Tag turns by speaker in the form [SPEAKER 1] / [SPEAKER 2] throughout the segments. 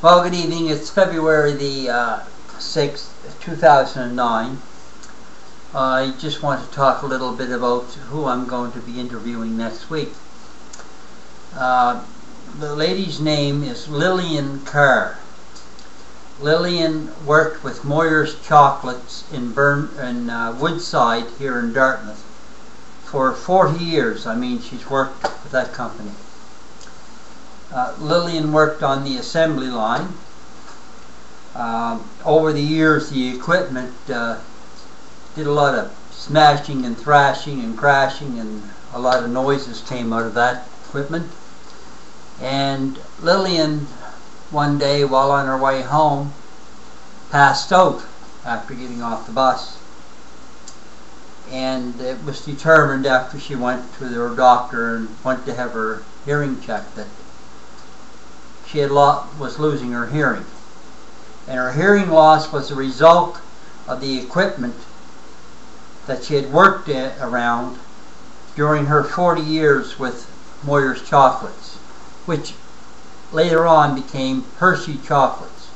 [SPEAKER 1] Well, good evening. It's February the 6th, 2009. I just want to talk a little bit about who I'm going to be interviewing next week. The lady's name is Lillian Carr. Lillian worked with Moyer's Chocolates in Woodside here in Dartmouth for 40 years. I mean, she's worked with that company. Lillian worked on the assembly line. Over the years, the equipment did a lot of smashing and thrashing and crashing, and a lot of noises came out of that equipment. And Lillian, one day while on her way home, passed out after getting off the bus. And it was determined after she went to her doctor and went to have her hearing checked that she was losing her hearing. And her hearing loss was a result of the equipment that she had worked around during her 40 years with Moyer's Chocolates, which later on became Hershey Chocolates.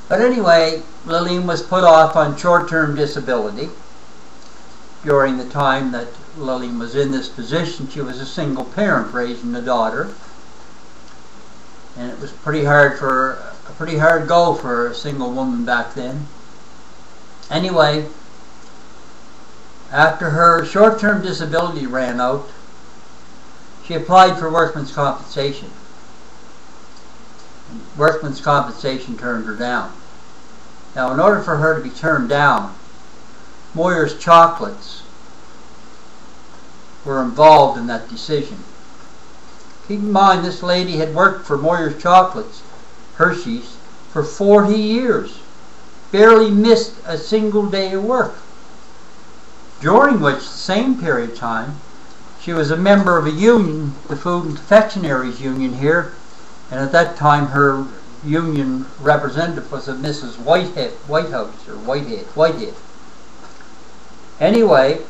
[SPEAKER 1] But anyway, Lillian was put off on short-term disability. During the time that Lillian was in this position, she was a single parent raising a daughter. And it was a pretty hard go for a single woman back then. Anyway, after her short-term disability ran out, she applied for workman's compensation. Workman's compensation turned her down. Now, in order for her to be turned down, Moyer's Chocolates were involved in that decision. Keep in mind, this lady had worked for Moyer's Chocolates, Hershey's, for 40 years. Barely missed a single day of work. During which, the same period of time, she was a member of a union, the Food and Confectionaries Union here, and at that time her union representative was a Mrs. Whitehead. Anyway,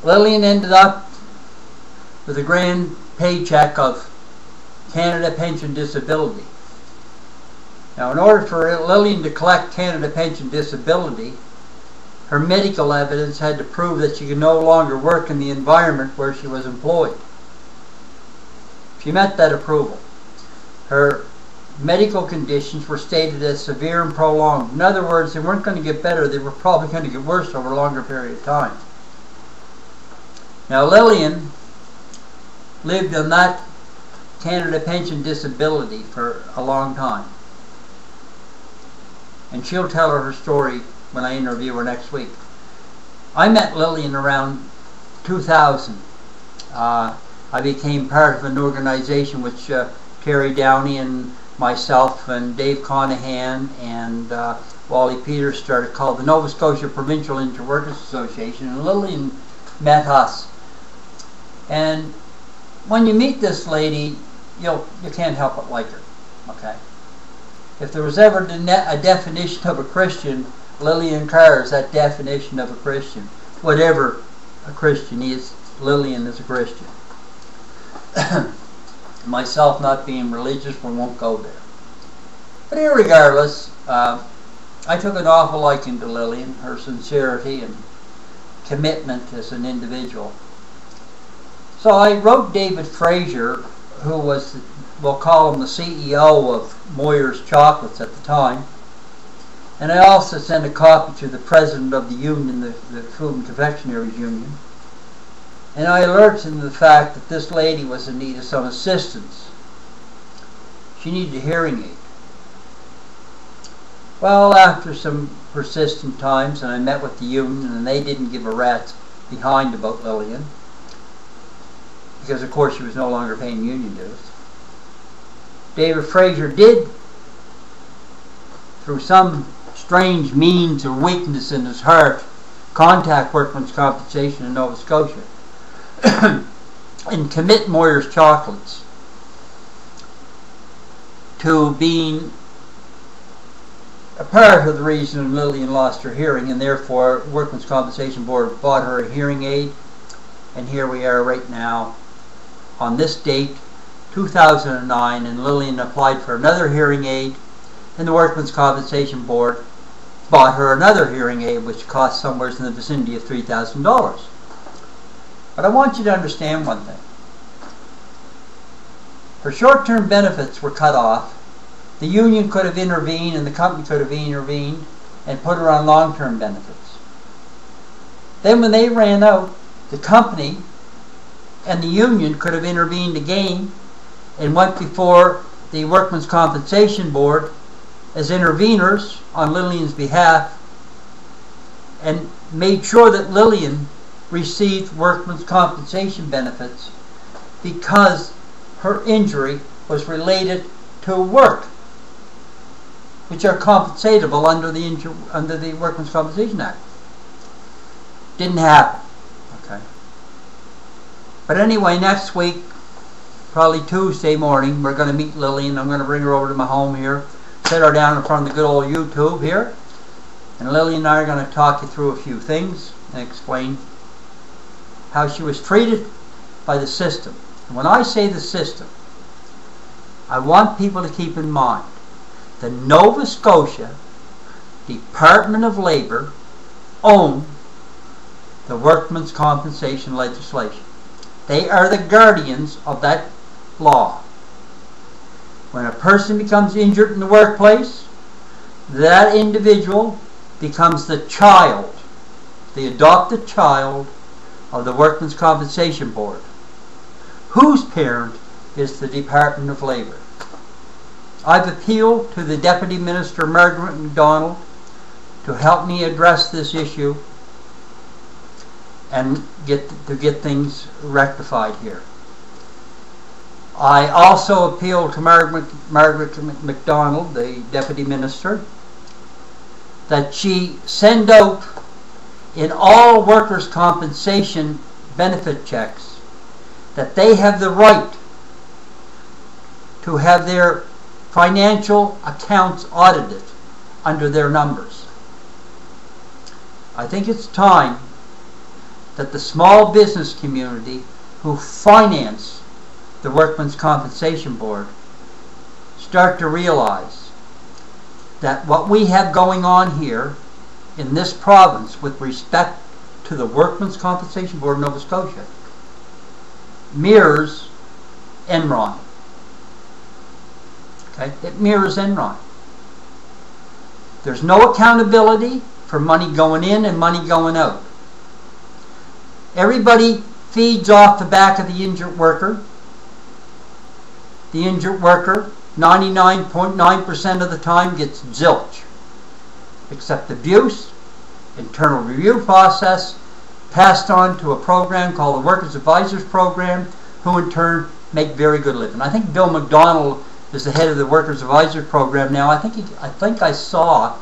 [SPEAKER 1] Lillian ended up with a grand paycheck of Canada Pension Disability. Now, in order for Lillian to collect Canada Pension Disability, her medical evidence had to prove that she could no longer work in the environment where she was employed. She met that approval. Her medical conditions were stated as severe and prolonged. In other words, they weren't going to get better, they were probably going to get worse over a longer period of time. Now, Lillian lived on that Canada Pension Disability for a long time. And she'll tell her story when I interview her next week. I met Lillian around 2000. I became part of an organization which Terry Downey and myself and Dave Conahan and Wally Peters started, called the Nova Scotia Provincial Interworkers Association, and Lillian met us. And when you meet this lady, you can't help but like her. Okay. If there was ever a definition of a Christian, Lillian Carr is that definition of a Christian. Whatever a Christian is, Lillian is a Christian. Myself not being religious, we won't go there. But irregardless, I took an awful liking to Lillian, her sincerity and commitment as an individual. So I wrote David Fraser, who was, we'll call him the CEO of Moyer's Chocolates at the time, and I also sent a copy to the president of the union, the Food and Confectionaries Union, and I alerted him to the fact that this lady was in need of some assistance. She needed a hearing aid. Well, after some persistent times, and I met with the union, and they didn't give a rat's behind about Lillian, because of course she was no longer paying union dues. David Fraser did, through some strange means or weakness in his heart, contact Workman's Compensation in Nova Scotia and commit Moyer's Chocolates to being a part of the reason Lillian lost her hearing, and therefore Workman's Compensation Board bought her a hearing aid, and here we are right now on this date, 2009, and Lillian applied for another hearing aid, and the Workmen's Compensation Board bought her another hearing aid, which cost somewhere in the vicinity of $3,000. But I want you to understand one thing. Her short-term benefits were cut off. The union could have intervened and the company could have intervened and put her on long-term benefits. Then when they ran out, the company and the union could have intervened again and went before the Workmen's Compensation Board as interveners on Lillian's behalf and made sure that Lillian received workmen's compensation benefits because her injury was related to work, which are compensatable under the Workmen's Compensation Act. Didn't happen. Okay. But anyway, next week, probably Tuesday morning, we're going to meet Lillian. I'm going to bring her over to my home here, sit her down in front of the good old YouTube here, and Lillian and I are going to talk you through a few things and explain how she was treated by the system. And when I say the system, I want people to keep in mind the Nova Scotia Department of Labour own the workmen's compensation legislation. They are the guardians of that law. When a person becomes injured in the workplace, that individual becomes the child, the adopted child of the Workmen's Compensation Board, whose parent is the Department of Labour. I've appealed to the Deputy Minister, Margaret MacDonald, to help me address this issue and get things rectified here. I also appealed to Margaret MacDonald, the Deputy Minister, that she send out in all workers' compensation benefit checks that they have the right to have their financial accounts audited under their numbers. I think it's time that the small business community who finance the Workmen's Compensation Board start to realize that what we have going on here in this province with respect to the Workmen's Compensation Board of Nova Scotia mirrors Enron. Okay? It mirrors Enron. There's no accountability for money going in and money going out. Everybody feeds off the back of the injured worker. The injured worker, 99.9% of the time, gets zilch. Except abuse, internal review process, passed on to a program called the Workers Advisors Program, who in turn make very good living. I think Bill McDonald is the head of the Workers Advisors Program now. I think I saw,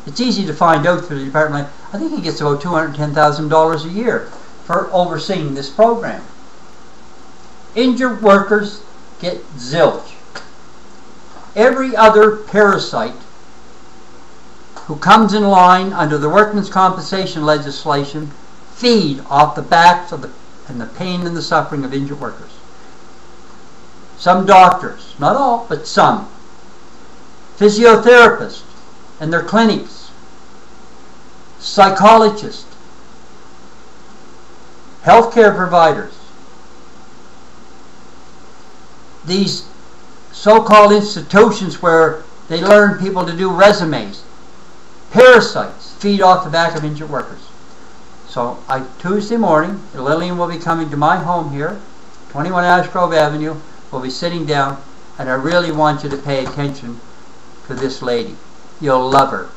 [SPEAKER 1] it's easy to find out through the department, I think he gets about $210,000 a year for overseeing this program. Injured workers get zilch. Every other parasite who comes in line under the workmen's compensation legislation feed off the backs of the pain and the suffering of injured workers. Some doctors, not all, but some, physiotherapists and their clinics, psychologists, healthcare providers, these so-called institutions where they learn people to do resumes, parasites feed off the back of injured workers. So Tuesday morning, Lillian will be coming to my home here, 21 Ashgrove Avenue. We'll be sitting down, and I really want you to pay attention to this lady. You'll love her.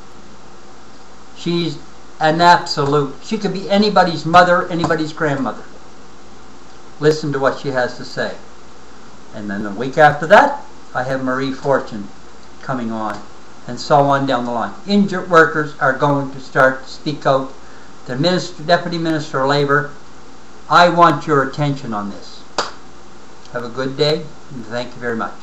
[SPEAKER 1] She's an absolute. She could be anybody's mother, anybody's grandmother. Listen to what she has to say. And then the week after that, I have Marie Fortune coming on, and so on down the line. Injured workers are going to start to speak out. The Deputy Minister of Labour, I want your attention on this. Have a good day, and thank you very much.